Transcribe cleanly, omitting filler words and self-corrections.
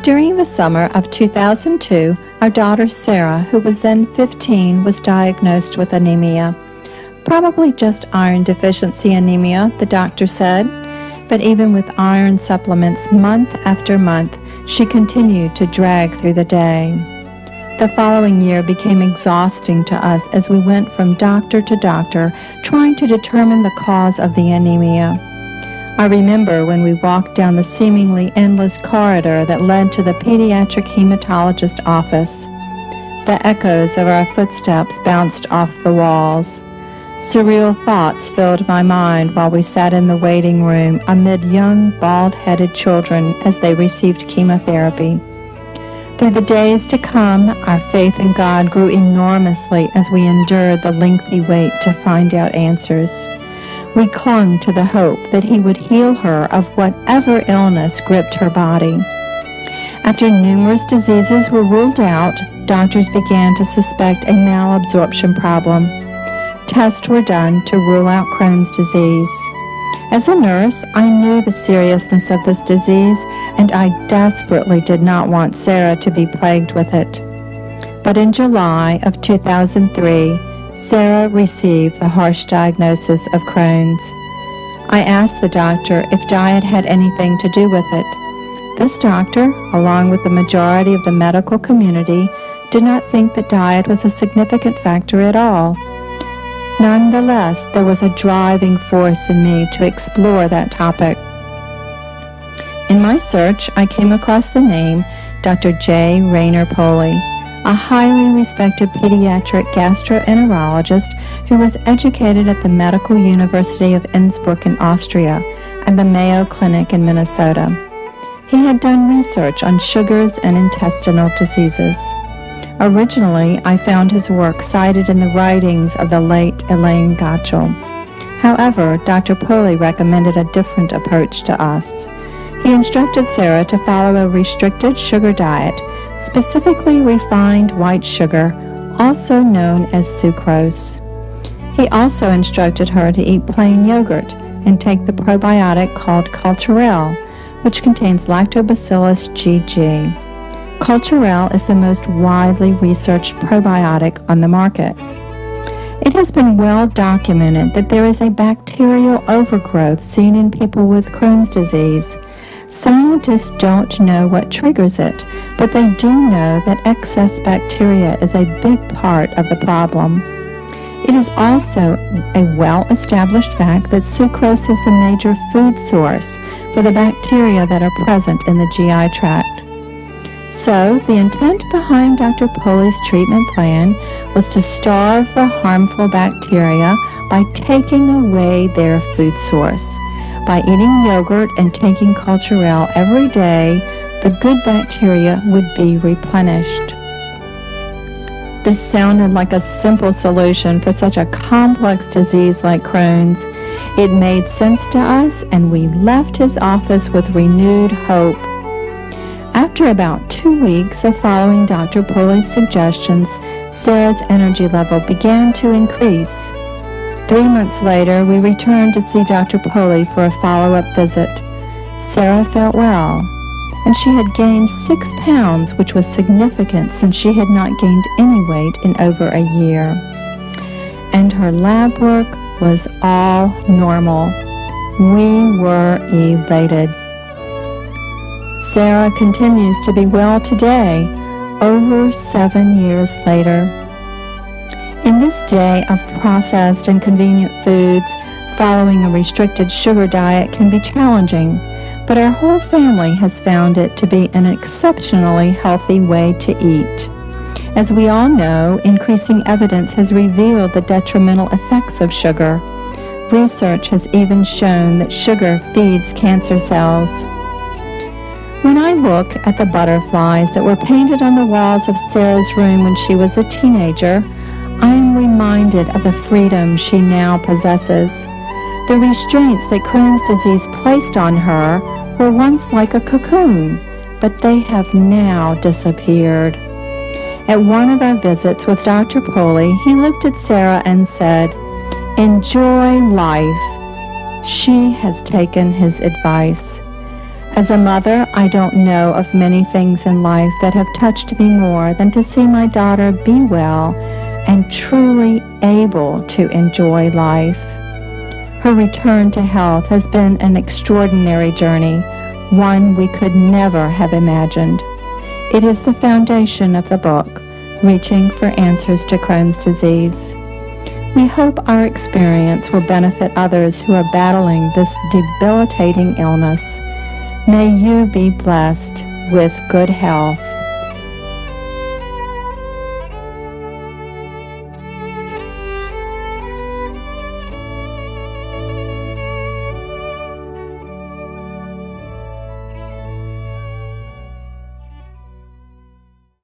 During the summer of 2002, our daughter Sarah, who was then 15, was diagnosed with anemia. Probably just iron deficiency anemia, the doctor said, but even with iron supplements month after month, she continued to drag through the day. The following year became exhausting to us as we went from doctor to doctor trying to determine the cause of the anemia. I remember when we walked down the seemingly endless corridor that led to the pediatric hematologist office. The echoes of our footsteps bounced off the walls. Surreal thoughts filled my mind while we sat in the waiting room amid young, bald-headed children as they received chemotherapy. Through the days to come, our faith in God grew enormously as we endured the lengthy wait to find out answers. We clung to the hope that He would heal her of whatever illness gripped her body. After numerous diseases were ruled out, doctors began to suspect a malabsorption problem. Tests were done to rule out Crohn's disease. As a nurse, I knew the seriousness of this disease, and I desperately did not want Sarah to be plagued with it. But in July of 2003, Sarah received the harsh diagnosis of Crohn's. I asked the doctor if diet had anything to do with it. This doctor, along with the majority of the medical community, did not think that diet was a significant factor at all. Nonetheless, there was a driving force in me to explore that topic. In my search, I came across the name Dr. J. Rainer Poli, a highly respected pediatric gastroenterologist who was educated at the Medical University of Innsbruck in Austria and the Mayo Clinic in Minnesota. He had done research on sugars and intestinal diseases. Originally, I found his work cited in the writings of the late Elaine Gottschall. However, Dr. Poli recommended a different approach to us. He instructed Sarah to follow a restricted sugar diet, specifically refined white sugar, also known as sucrose. He also instructed her to eat plain yogurt and take the probiotic called Culturelle, which contains Lactobacillus GG. Culturelle is the most widely researched probiotic on the market. It has been well documented that there is a bacterial overgrowth seen in people with Crohn's disease. Scientists don't know what triggers it, but they do know that excess bacteria is a big part of the problem. It is also a well-established fact that sucrose is the major food source for the bacteria that are present in the GI tract. So, the intent behind Dr. Poli's treatment plan was to starve the harmful bacteria by taking away their food source. By eating yogurt and taking Culturelle every day, the good bacteria would be replenished. This sounded like a simple solution for such a complex disease like Crohn's. It made sense to us, and we left his office with renewed hope. After about 2 weeks of following Dr. Poli's suggestions, Sarah's energy level began to increase. 3 months later, we returned to see Dr. Poli for a follow-up visit. Sarah felt well, and she had gained 6 pounds, which was significant since she had not gained any weight in over a year. And her lab work was all normal. We were elated. Sarah continues to be well today, over 7 years later. In this day of processed and convenient foods, following a restricted sugar diet can be challenging, but our whole family has found it to be an exceptionally healthy way to eat. As we all know, increasing evidence has revealed the detrimental effects of sugar. Research has even shown that sugar feeds cancer cells. When I look at the butterflies that were painted on the walls of Sarah's room when she was a teenager, I am reminded of the freedom she now possesses. The restraints that Crohn's disease placed on her were once like a cocoon, but they have now disappeared. At one of our visits with Dr. Poli, he looked at Sarah and said, "Enjoy life." She has taken his advice. As a mother, I don't know of many things in life that have touched me more than to see my daughter be well and truly able to enjoy life. Her return to health has been an extraordinary journey, one we could never have imagined. It is the foundation of the book, Reaching for Answers to Crohn's Disease. We hope our experience will benefit others who are battling this debilitating illness. May you be blessed with good health.